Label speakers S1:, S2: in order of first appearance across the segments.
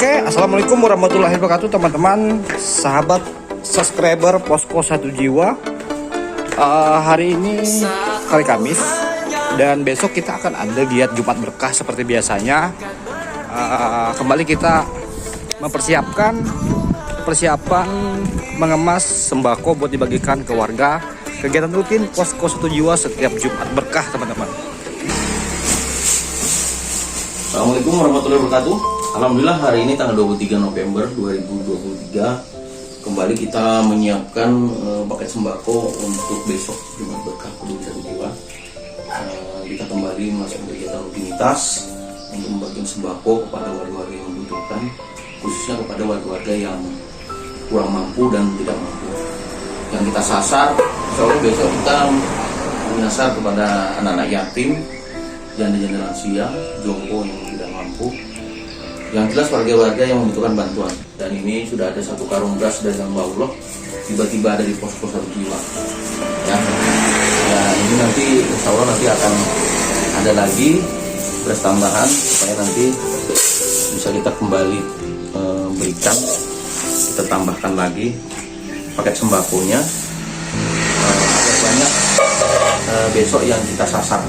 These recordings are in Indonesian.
S1: Oke, assalamualaikum warahmatullahi wabarakatuh teman-teman, sahabat subscriber Posko Satu Jiwa. Hari ini hari Kamis dan besok kita akan ada giat Jumat Berkah seperti biasanya. Kembali kita mempersiapkan persiapan mengemas sembako buat dibagikan ke warga. Kegiatan rutin Posko Satu Jiwa setiap Jumat Berkah, teman-teman.
S2: Assalamualaikum warahmatullahi wabarakatuh. Alhamdulillah hari ini tanggal 23 November 2023 kembali kita menyiapkan paket sembako untuk besok Jumat Berkah Peduli Satu Jiwa. Kita kembali masuk kegiatan rutinitas untuk membagikan sembako kepada warga-warga yang membutuhkan, khususnya kepada warga-warga yang kurang mampu dan tidak mampu. Yang kita sasar, insya Allah besok kita menyasar kepada anak-anak yatim, janda-janda lansia, jompo yang tidak mampu, yang jelas warga-warga yang membutuhkan bantuan. Dan ini sudah ada satu karung beras dari hamba Allah, tiba-tiba ada di Posko Satu Jiwa. Ya, ini nanti insya Allah nanti akan ada lagi beras tambahan supaya nanti bisa kita kembali berikan, kita tambahkan lagi paket sembakonya agar banyak besok yang kita sasar.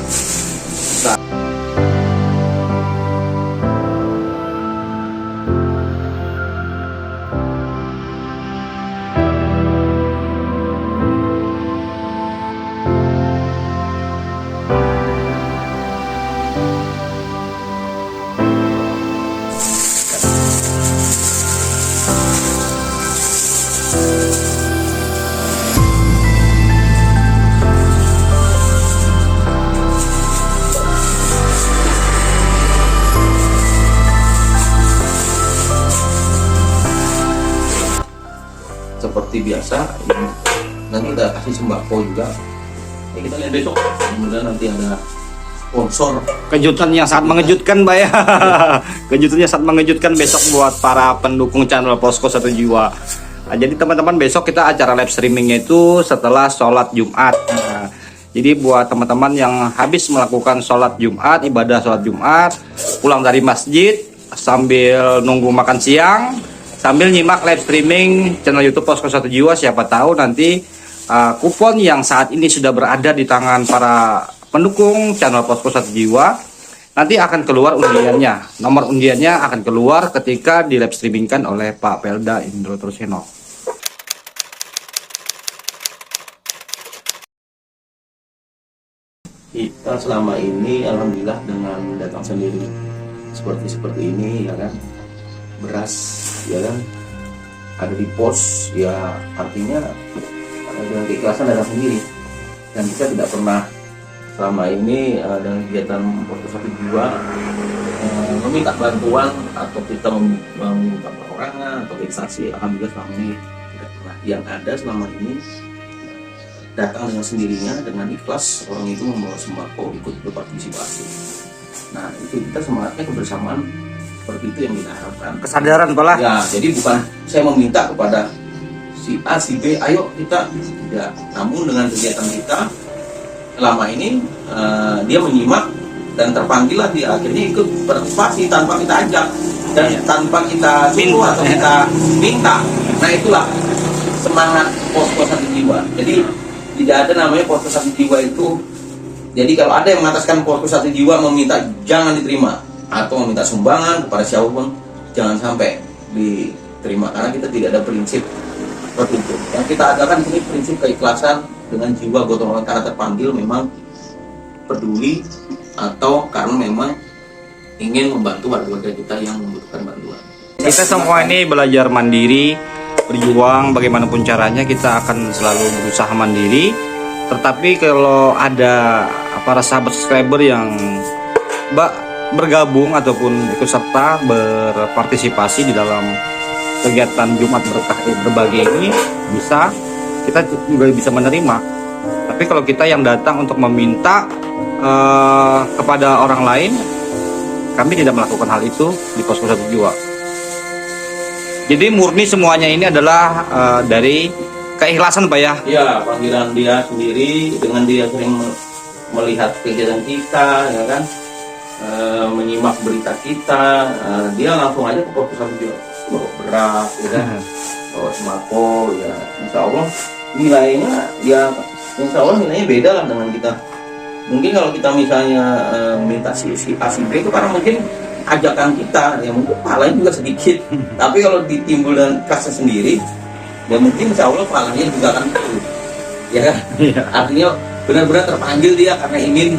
S2: Seperti biasa, nanti kita kasih sembako juga. Ya, kita lihat besok, kemudian nanti ada sponsor.
S1: Kejutan yang sangat mengejutkan, Mbak ya. Kejutannya sangat mengejutkan besok buat para pendukung channel Posko Satu Jiwa. Nah, jadi teman-teman, besok kita acara live streamingnya itu setelah sholat Jumat. Nah, jadi buat teman-teman yang habis melakukan sholat Jumat, ibadah sholat Jumat, pulang dari masjid sambil nunggu makan siang, sambil nyimak live streaming channel YouTube Posko Satu Jiwa, siapa tahu nanti kupon yang saat ini sudah berada di tangan para pendukung channel Posko Satu Jiwa nanti akan keluar undiannya. Nomor undiannya akan keluar ketika di live streamingkan oleh Pak Pelda Indro Truseno.
S2: Kita selama ini alhamdulillah dengan datang sendiri seperti ini, ya kan, beras, ya kan, ada di pos, ya artinya dengan keikhlasan datang sendiri. Dan kita tidak pernah selama ini dengan kegiatan Posko Satu Jiwa meminta bantuan atau kita meminta perorangan atau instansi. Alhamdulillah selama ini tidak pernah. Yang ada selama ini datang dengan sendirinya, dengan ikhlas, orang itu membawa sembako, ikut berpartisipasi. Nah, itu kita semangatnya kebersamaan, seperti itu yang kita harapkan.
S1: Kesadaran pola.
S2: Ya, jadi bukan saya meminta kepada si A, si B, ayo kita, ya. Namun dengan kegiatan kita selama ini dia menyimak dan terpanggil, dia akhirnya ikut berpartisipasi tanpa kita ajak dan tanpa kita suruh atau kita minta. Nah, itulah semangat Posko Satu Jiwa. Jadi tidak ada namanya Posko Satu Jiwa itu. Jadi kalau ada yang mengataskan Posko Satu Jiwa meminta, jangan diterima, atau meminta sumbangan kepada siapapun, jangan sampai diterima, karena kita tidak ada prinsip seperti itu. Yang kita adakan ini prinsip keikhlasan dengan jiwa gotong royong, karena terpanggil memang peduli atau karena memang ingin membantu warga kita yang membutuhkan bantuan.
S1: Kita semua ini belajar mandiri, berjuang bagaimanapun caranya, kita akan selalu berusaha mandiri. Tetapi kalau ada para sahabat subscriber yang bergabung ataupun ikut serta berpartisipasi di dalam kegiatan Jumat Berkah berbagi ini, kita juga bisa menerima. Tapi kalau kita yang datang untuk meminta kepada orang lain, kami tidak melakukan hal itu di Posko Satu Jiwa. Jadi murni semuanya ini adalah dari keikhlasan, Pak ya?
S2: Iya, panggilan dia sendiri, dengan dia sering melihat kegiatan kita, ya kan, menyimak berita kita, dia langsung aja ke pos satu Jiwa, bawa beras, ya kan? Bawa sembako, ya insya Allah nilainya ya insya Allah nilainya beda lah dengan kita. Mungkin kalau kita misalnya minta si A si B itu karena mungkin ajakan kita, ya mungkin pahalanya juga sedikit. Tapi kalau ditimbul dan kasih sendiri, ya mungkin insya Allah pahalanya juga akan turun, ya kan? Artinya benar-benar terpanggil dia karena ingin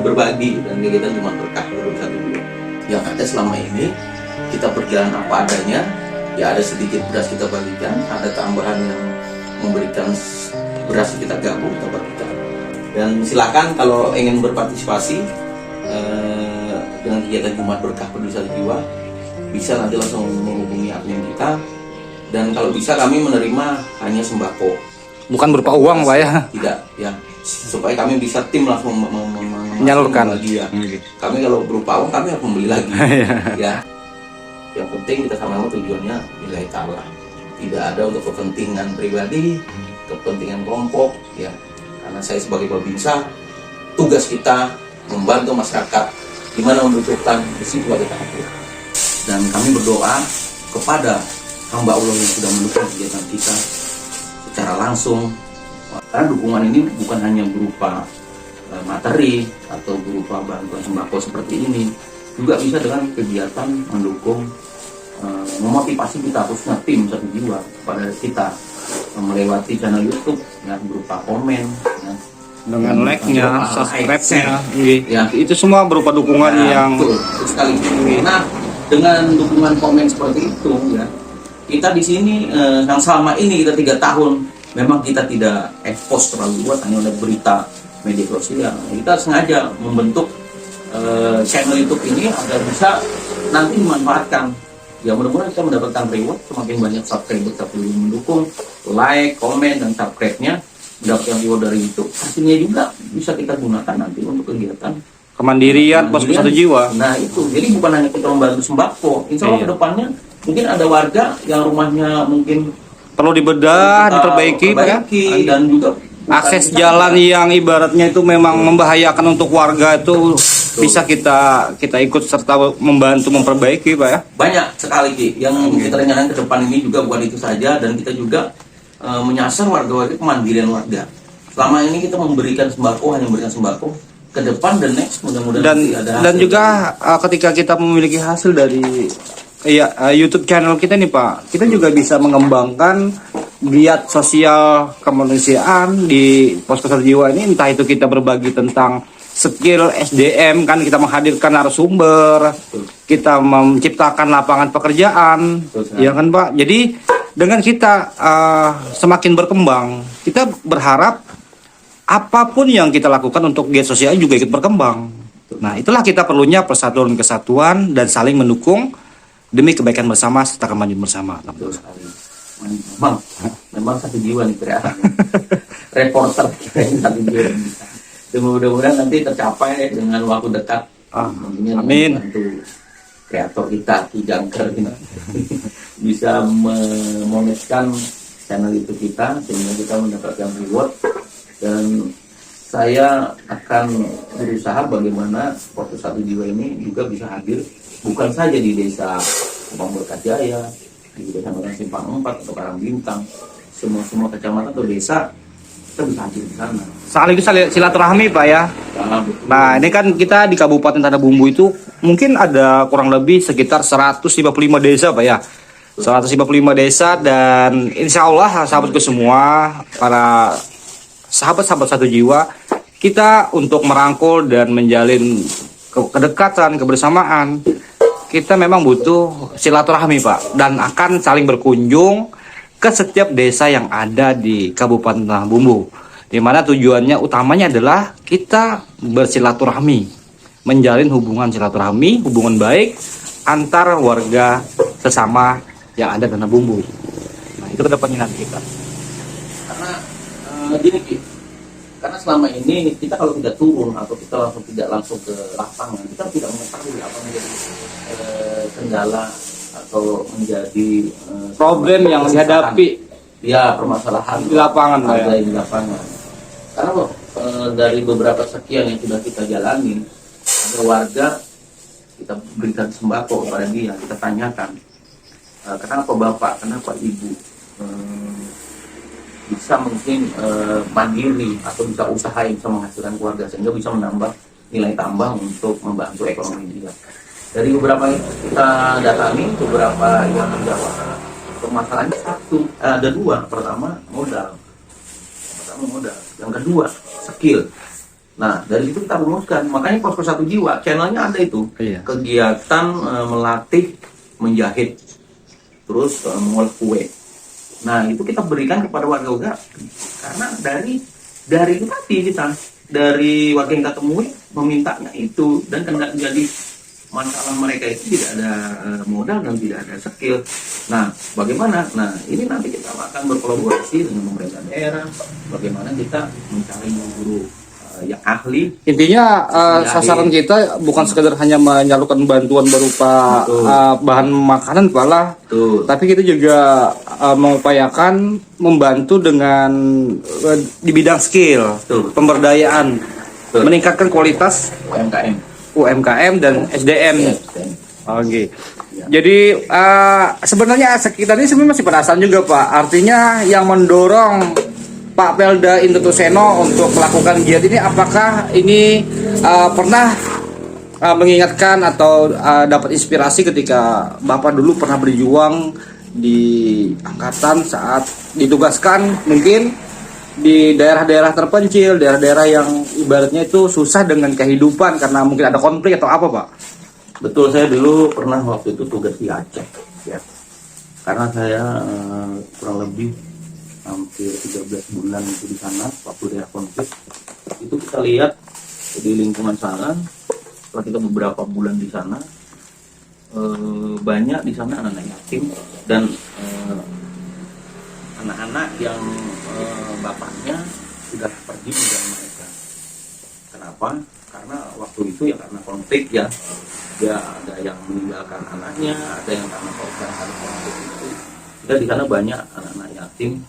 S2: berbagi, dan kita cuma berkah satu dua. Yang ada selama ini kita berjalan apa adanya, ya ada sedikit beras kita bagikan, ada tambahan yang memberikan beras kita gabung kita bagikan. Dan silakan kalau ingin berpartisipasi dengan kegiatan Jumat Berkah Peduli Satu Jiwa, bisa nanti langsung menghubungi admin kita. Dan kalau bisa kami menerima hanya sembako,
S1: Bukan berupa uang, Pak ya.
S2: tidak ya, supaya kami bisa tim langsung
S1: Menyalurkan.
S2: lagi ya. Kami kalau berupa uang kami harus membeli lagi ya. Yang penting kita sama-sama tujuannya nilai ta'ala, tidak ada untuk kepentingan pribadi, kepentingan kelompok ya. Karena saya sebagai babinsa, tugas kita membantu masyarakat di mana membutuhkan, di situ kita hadir. Dan kami berdoa kepada hamba Allah yang sudah mendukung kegiatan kita secara langsung. Karena dukungan ini bukan hanya berupa materi atau berupa bantuan sembako seperti ini, juga bisa dengan kegiatan mendukung, memotivasi kita, khususnya tim Satu Jiwa kepada kita melewati channel YouTube ya, berupa komen ya,
S1: Dengan like-nya, subscribe-nya,
S2: ya.
S1: itu semua berupa dukungan yang
S2: betul sekali. Nah, dengan dukungan komen seperti itu ya, kita di sini yang selama ini kita 3 tahun memang kita tidak expose terlalu luas, hanya ada berita media sosial. Kita sengaja membentuk channel YouTube ini agar bisa nanti dimanfaatkan. Ya mudah-mudahan kita mendapatkan reward, semakin banyak subscriber tapi mendukung, like, komen, dan subscribe-nya, mendapatkan reward dari YouTube. Hasilnya juga bisa kita gunakan nanti untuk kegiatan
S1: kemandirian Posko Satu Jiwa.
S2: Nah itu, jadi bukan hanya kita membantu sembako. Insya Allah kedepannya mungkin ada warga yang rumahnya mungkin
S1: Perlu dibedah, diperbaiki, Pak ya.
S2: dan juga
S1: Akses jalan yang ibaratnya itu memang membahayakan untuk warga itu bisa kita ikut serta membantu memperbaiki, Pak ya.
S2: banyak sekali Ki, yang kita rencanakan ke depan ini juga bukan itu saja, dan kita juga menyasar warga-warga, kemandirian warga. Selama ini kita memberikan sembako, hanya memberikan sembako. Ke depan dan next mudah-mudahan nanti ada
S1: Dan
S2: hasil.
S1: juga ketika kita memiliki hasil dari YouTube channel kita nih Pak, kita juga bisa mengembangkan giat sosial kemanusiaan di Posko Satu Jiwa ini, entah itu kita berbagi tentang skill SDM, kan kita menghadirkan narasumber, kita menciptakan lapangan pekerjaan, ya kan Pak. Jadi dengan kita semakin berkembang, kita berharap apapun yang kita lakukan untuk giat sosial juga ikut berkembang. Nah, itulah kita perlunya persatuan kesatuan dan saling mendukung demi kebaikan bersama serta kemajuan bersama.
S2: Betul sekali. Memang Satu Jiwa nih kreator. Reporter kita ini Satu Jiwa. Dan mudah-mudahan nanti tercapai dengan waktu dekat.
S1: Amin.
S2: Membantu kreator kita Ki Jangker ini bisa memonetiskan channel YouTube kita sehingga kita mendapatkan reward. Dan saya akan berusaha bagaimana Posko Satu Jiwa ini juga bisa hadir bukan saja di desa Berkah Jaya, di desa Simpang 4 atau Karangbintang, semua kecamatan atau desa kita bisa hadir di sana.
S1: Saling itu silaturahmi Pak ya. Nah, ini kan kita di Kabupaten Tanah Bumbu itu mungkin ada kurang lebih sekitar 155 desa Pak ya. 155 desa, dan insya Allah sahabatku semua, para sahabat-sahabat Satu Jiwa, kita untuk merangkul dan menjalin kedekatan, kebersamaan, kita memang butuh silaturahmi Pak, dan akan saling berkunjung ke setiap desa yang ada di Kabupaten Tanah Bumbu, di mana tujuannya utamanya adalah kita bersilaturahmi, menjalin hubungan silaturahmi, hubungan baik antar warga sesama yang ada di Tanah Bumbu. Nah, itu kedepannya nanti kita.
S2: Karena gini Ki, karena selama ini kita kalau tidak turun atau kita tidak langsung ke lapangan, kita tidak mengetahui apa menjadi kendala atau menjadi
S1: Problem yang dihadapi
S2: ya, permasalahan
S1: di lapangan Pak ya.
S2: ada di lapangan. Karena dari beberapa sekian yang sudah kita jalani, ada warga kita berikan sembako kepada dia, kita tanyakan, kenapa bapak, kenapa ibu bisa mungkin mandiri atau bisa usaha yang bisa menghasilkan keluarga sehingga bisa menambah nilai tambah untuk membantu ekonomi dia. Dari beberapa yang kita datangi, beberapa yang menjawab permasalahannya ada dua. Pertama modal, yang kedua skill. Nah, dari itu kita rumuskan, makanya Posko Satu Jiwa channelnya ada itu.
S1: Iya.
S2: Kegiatan melatih menjahit, terus mengolah kue. Nah, itu kita berikan kepada warga-warga karena dari itu tadi dari warga yang kita temui memintanya itu, dan karena jadi masalah mereka itu tidak ada modal dan tidak ada skill. Nah, bagaimana? Nah, ini nanti kita akan berkolaborasi dengan pemerintah daerah. Bagaimana kita mencari guru yang ahli.
S1: Intinya sasaran kita bukan sekedar hanya menyalurkan bantuan berupa bahan makanan malah, tapi kita juga mengupayakan membantu dengan di bidang skill, pemberdayaan, meningkatkan kualitas UMKM dan SDM. Oke. Jadi sebenarnya kita ini sebenarnya masih penasaran juga Pak. Artinya yang mendorong Pak Pelda Indotuseno untuk melakukan giat ini, apakah ini pernah mengingatkan atau dapat inspirasi ketika Bapak dulu pernah berjuang di angkatan saat ditugaskan mungkin di daerah-daerah terpencil, daerah-daerah yang ibaratnya itu susah dengan kehidupan karena mungkin ada konflik atau apa Pak?
S2: Betul, saya dulu pernah waktu itu tugas di Aceh ya. Karena saya kurang lebih hampir 13 bulan itu di sana waktu daerah konflik. Itu kita lihat di lingkungan sana, setelah kita beberapa bulan di sana, banyak di sana anak-anak yatim dan anak-anak yang bapaknya sudah pergi meninggalkan mereka. Kenapa? Karena waktu itu ya karena konflik ya, ada yang meninggalkan anaknya, ada yang karena konflik itu. Kita di sana banyak anak-anak yatim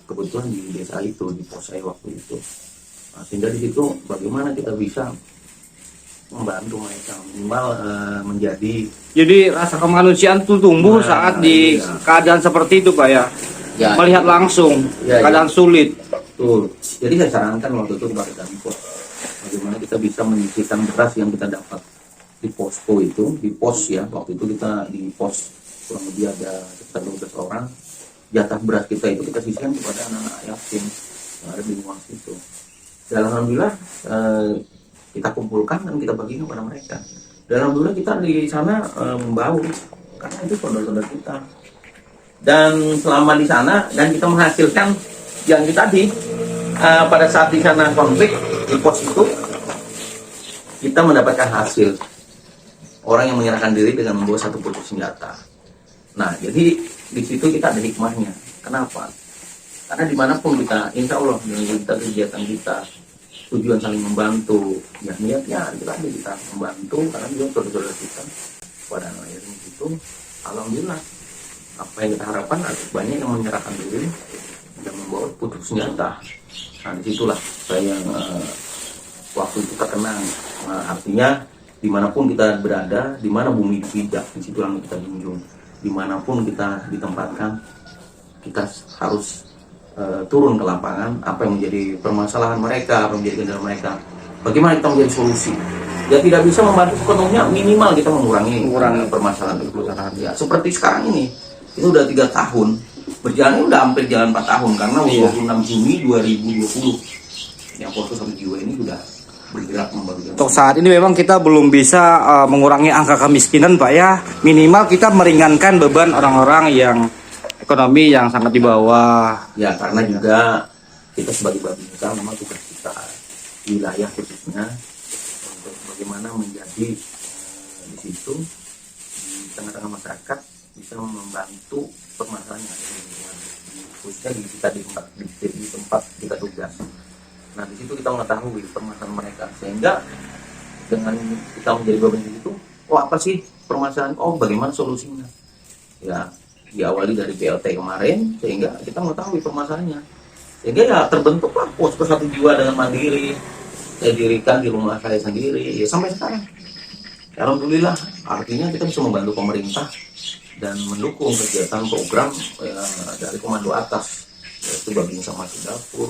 S2: kebetulan di desa itu, di pos saya waktu itu. Nah, sehingga di situ bagaimana kita bisa membantu mereka minimal menjadi.
S1: Jadi rasa kemanusiaan itu tumbuh saat di keadaan seperti itu Pak ya. Melihat langsung keadaan sulit.
S2: Betul. Jadi saya sarankan waktu itu kepada Danpos, bagaimana kita bisa menyisihkan beras yang kita dapat di posko itu, di pos ya. Waktu itu kita di pos kurang lebih ada sekitar 12 orang. Jatah beras kita itu kita sisihkan kepada anak-anak yatim yang ada di luar situ. Dan alhamdulillah kita kumpulkan dan kita bagikan kepada mereka. Dan alhamdulillah kita di sana membaur karena itu saudara-saudara kita. Dan selama di sana dan kita menghasilkan yang kita tadi pada saat di sana konflik di pos itu kita mendapatkan hasil orang yang menyerahkan diri dengan membawa satu pucuk senjata. Nah, jadi di situ kita ada hikmahnya. Kenapa? Karena dimanapun kita, insya Allah dengan kita kegiatan kita, tujuan saling membantu, ya niatnya kita membantu karena juga saudara-saudara kita pada akhirnya itu, alhamdulillah apa yang kita harapkan ada banyak yang menyerahkan diri dan membawa pucuk senjata. Nah, disitulah saya waktu itu terkenang. Artinya dimanapun kita berada, dimana bumi dipijak, disitulah kita junjung. Dimanapun kita ditempatkan, kita harus turun ke lapangan, apa yang menjadi permasalahan mereka, apa yang menjadi kendala mereka, bagaimana kita menjadi solusi. Ya tidak bisa membantu sepenuhnya, minimal kita mengurangi permasalahan itu. Ya, seperti sekarang ini, itu udah 3 tahun, berjalan udah hampir jalan 4 tahun, karena 26 Juni 2020 yang Posko Satu Jiwa ini sudah bergerak membagikan.
S1: Untuk saat ini memang kita belum bisa mengurangi angka kemiskinan Pak ya. Minimal kita meringankan beban orang-orang yang ekonomi yang sangat di bawah.
S2: Ya karena juga kita sebagai babinsa memang tugas kita wilayah khususnya untuk bagaimana menjadi di situ di tengah-tengah masyarakat bisa membantu permasalahan yang ada di lingkungan, khususnya di tempat kita tugas. Nah di situ kita mengetahui permasalahan mereka sehingga dengan kita menjadi bagian itu, apa sih permasalahan? Bagaimana solusinya? Ya diawali dari PLT kemarin sehingga kita mengetahui permasalahannya. Sehingga ya terbentuklah Posko Satu Jiwa dengan mandiri. Saya dirikan di rumah saya sendiri ya sampai sekarang. Alhamdulillah, artinya kita bisa membantu pemerintah dan mendukung kegiatan program dari komando atas, yaitu Babinsa Masuk Dapur,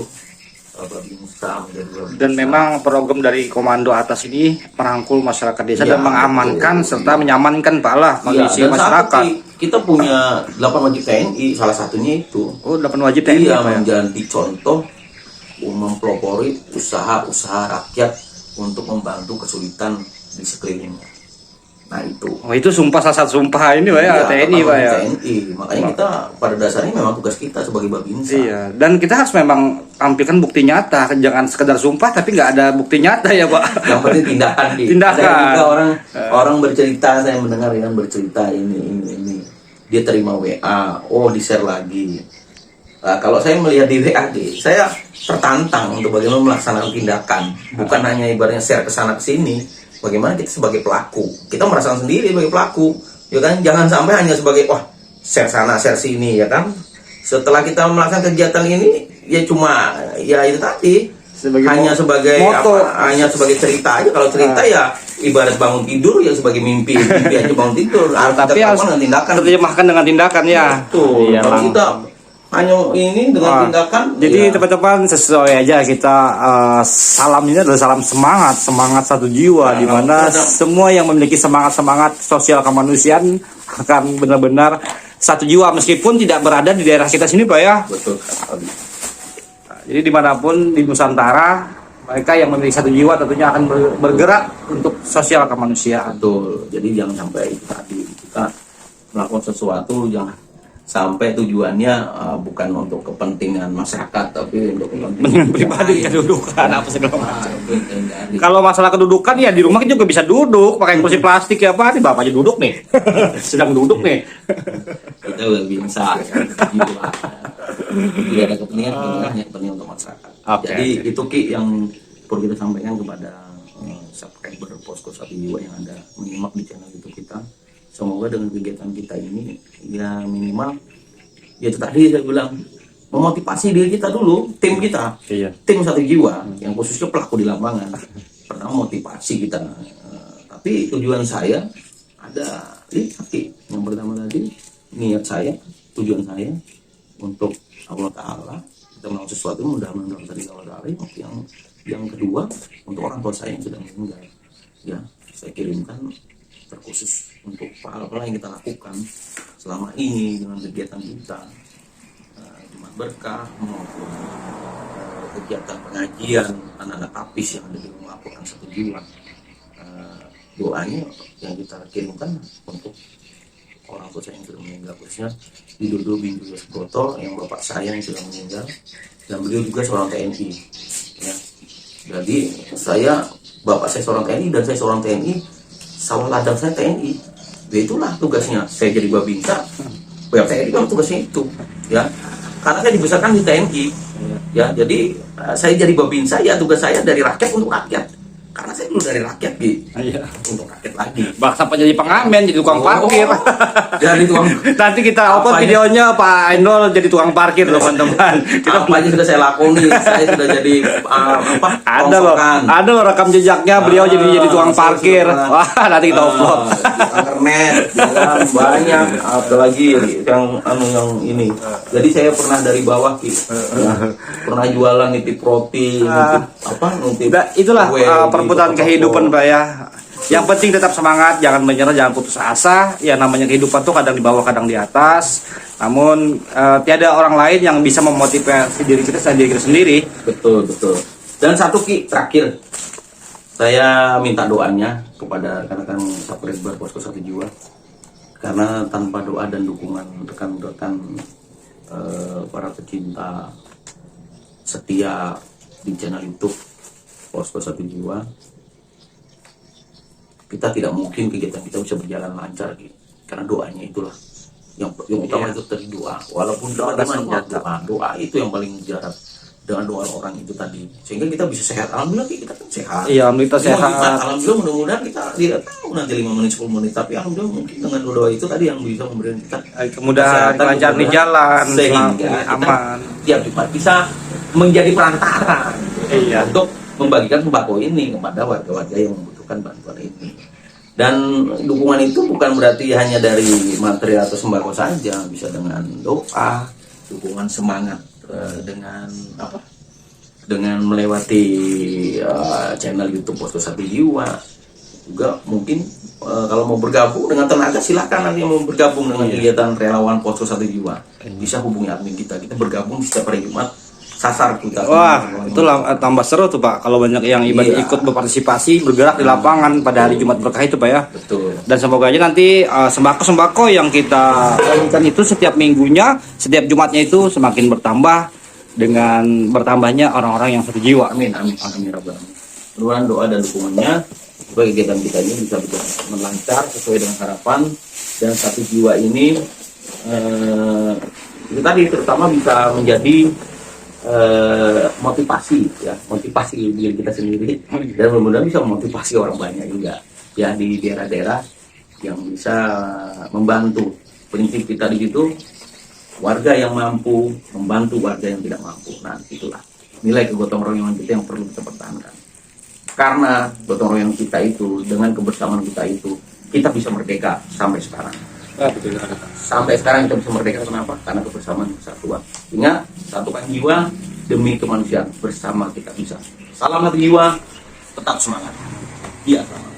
S2: Babinsa menjadi Babinsa.
S1: Dan memang program dari komando atas ini merangkul masyarakat desa
S2: Iya,
S1: dan mengamankan
S2: betul.
S1: serta menyamankan Pak lah kondisi
S2: dan
S1: masyarakat.
S2: kita punya 8 wajib TNI, salah satunya itu.
S1: Oh, 8 wajib TNI
S2: Iya,
S1: apa ya?
S2: menjadi contoh mempelopori usaha-usaha rakyat untuk membantu kesulitan di sekelilingnya. Nah itu.
S1: Oh, itu sumpah salah satu sumpah ini Pak ya,
S2: Iya,
S1: TNI Pak ya.
S2: TNI. Makanya kita pada dasarnya memang tugas kita sebagai Babinsa.
S1: Iya, dan kita harus memang tampilkan bukti nyata, jangan sekedar sumpah tapi nggak ada bukti nyata ya Pak.
S2: Yang penting tindakan.
S1: Tindakan.
S2: Saya juga orang bercerita, saya mendengar yang bercerita ini. Dia terima WA, oh di-share lagi. Nah, kalau saya melihat di WA, saya tertantang untuk bagaimana melaksanakan tindakan, bukan hanya ibaratnya share ke sana ke sini. Bagaimana kita sebagai pelaku, kita merasakan sendiri sebagai pelaku, ya kan? Jangan sampai hanya sebagai wah share sana share sini, ya kan? Setelah kita melaksanakan kegiatan ini, ya cuma ya itu tadi hanya sebagai
S1: moto.
S2: hanya sebagai cerita aja. Kalau cerita ya ibarat bangun tidur ya sebagai mimpi aja bangun tidur.
S1: Tapi
S2: kita
S1: harus
S2: dengan tindakan.
S1: terjemahkan dengan tindakan ya.
S2: Tuh,
S1: Iya,
S2: kalau
S1: Bang.
S2: kita hanya ini dengan tindakan.
S1: Jadi
S2: ya,
S1: teman-teman sesuai aja kita salam ini adalah salam semangat satu jiwa, di mana semua yang memiliki semangat sosial kemanusiaan akan benar-benar satu jiwa meskipun tidak berada di daerah kita sini Pak ya.
S2: betul.
S1: Jadi dimanapun di Nusantara mereka yang memiliki satu jiwa tentunya akan bergerak untuk sosial kemanusiaan.
S2: Betul. Jadi jangan sampai itu tadi kita melakukan sesuatu jangan sampai tujuannya bukan untuk kepentingan masyarakat tapi untuk kepentingan
S1: Pribadi kedudukan apa segala macam.
S2: Hindari.
S1: Kalau masalah kedudukan ya di rumah kita juga bisa duduk pakai kursi plastik ya Pak. Ini Bapak aja duduk nih. Sedang duduk nih.
S2: Kita udah bisa jiwa. Tidak ada kepentingan hanya kepentingan untuk masyarakat.
S1: Oke,
S2: Jadi
S1: oke.
S2: itu Ki yang perlu kita sampaikan kepada subscriber Posko Satu Jiwa yang ada menyimak di channel YouTube kita. Semoga dengan kegiatan kita ini ya minimal ya itu tadi saya bilang memotivasi diri kita dulu, tim kita,
S1: Iya.
S2: tim Satu Jiwa yang khususnya pelaku di lapangan pernah motivasi kita. Tapi tujuan saya ada Ki. Yang pertama tadi niat saya, tujuan saya untuk Allah Ta'ala, kita melakukan sesuatu mudah-mudahan dari Allah Ta'ala. Yang kedua untuk orang tua saya yang sudah meninggal, ya saya kirimkan terkhusus untuk pahala yang kita lakukan selama ini dengan kegiatan kita Jumat Berkah maupun kegiatan pengajian anak-anak tapis yang ada di rumah Al-Quran Satu Jiwa. Doanya yang kita kirimkan untuk orang tua saya yang sudah meninggal, khususnya Widodo bin Julius Broto yang bapak saya yang sudah meninggal, dan beliau juga seorang TNI ya. Jadi bapak saya seorang TNI dan saya seorang TNI, sawah ladang saya TNI. Ya itulah tugasnya saya jadi Babinsa. Ya TNI kan tugasnya itu ya, karena saya dibesarkan di TNI ya. Jadi saya jadi Babinsa ya, tugas saya dari rakyat untuk rakyat, karena saya dulu dari rakyat gitu,
S1: Iya.
S2: untuk rakyat lagi.
S1: Bak sampai jadi pengamen, jadi tukang parkir.
S2: Dari tukang
S1: Nanti kita upload
S2: Apanya?
S1: videonya Pak Endol jadi tukang parkir loh teman-teman. Kita
S2: apa aja sudah saya lakoni. Saya sudah jadi
S1: ada loh rekam jejaknya beliau jadi tukang
S2: saya
S1: parkir.
S2: sudah pernah,
S1: Wah, nanti kita upload.
S2: internet jalan banyak, apalagi yang ini. Jadi saya pernah dari bawah Ki. Ya, pernah jualan nitip roti, nitip
S1: Nah, itulah
S2: kue di
S1: perputaran
S2: toko-toko.
S1: kehidupan Pak ya. Yang penting tetap semangat, jangan menyerah, jangan putus asa. Ya namanya kehidupan tuh kadang di bawah, kadang di atas. Namun tiada orang lain yang bisa memotivasi diri kita sendiri.
S2: Betul. Dan satu Ki terakhir, saya minta doanya kepada rekan-rekan subscriber Posko Satu Jiwa, karena tanpa doa dan dukungan rekan-rekan para pecinta setia di channel YouTube Posko Satu Jiwa, kita tidak mungkin kegiatan kita bisa berjalan lancar gitu. Karena doanya itulah yang utama.
S1: Iya.
S2: Itu tadi doa, walaupun doa doa itu yang paling mujarab. Dengan doa orang itu tadi, sehingga kita bisa sehat. Alhamdulillah kita kan sehat.
S1: Iya, alhamdulillah sehat.
S2: Alhamdulillah, mudah-mudahan kita tidak tahu nanti 5 menit 10 menit, tapi alhamdulillah mungkin dengan doa itu tadi yang bisa memberikan kita
S1: Kemudahan
S2: kesehatan,
S1: lancar di jalan,
S2: sehingga
S1: selamat, aman.
S2: tiap Jumat bisa menjadi perantara
S1: Iya.
S2: untuk membagikan sembako ini kepada warga-warga yang membutuhkan bantuan ini. Dan dukungan itu bukan berarti hanya dari material atau sembako saja, bisa dengan doa, dukungan semangat, dengan apa? Dengan melewati channel YouTube Posko Satu Jiwa. Juga mungkin kalau mau bergabung dengan tenaga, silakan nanti mau bergabung dengan kegiatan relawan Posko Satu Jiwa. Bisa hubungi admin kita bergabung setiap hari Jumat. Sasar kita.
S1: Wah, itu tambah seru tuh Pak. Kalau banyak yang ikut berpartisipasi, bergerak di lapangan pada hari Jumat berkah itu Pak ya.
S2: Betul.
S1: Dan semoga aja nanti sembako-sembako yang kita lakukan itu setiap minggunya, setiap Jumatnya itu semakin bertambah dengan bertambahnya orang-orang yang satu jiwa.
S2: Amin, amin, amin, Rabbal alamin. Mudah-mudahan doa dan dukungannya supaya kegiatan kita ini bisa melancar sesuai dengan harapan, dan Satu Jiwa ini itu tadi terutama bisa menjadi motivasi diri kita sendiri, dan mudah-mudahan bisa memotivasi orang banyak juga ya di daerah-daerah yang bisa membantu. Prinsip kita di situ, warga yang mampu membantu warga yang tidak mampu. Nah, itulah nilai kegotong royongan kita yang perlu kita pertahankan. Karena gotong royong kita itu, dengan kebersamaan kita itu, kita bisa merdeka sampai sekarang. Sampai sekarang kita bisa merdeka, kenapa? Karena kebersamaan, persatuan. Ingat, satukan jiwa demi kemanusiaan, bersama kita bisa. Salam Satu Jiwa, tetap semangat. Iya, selamat.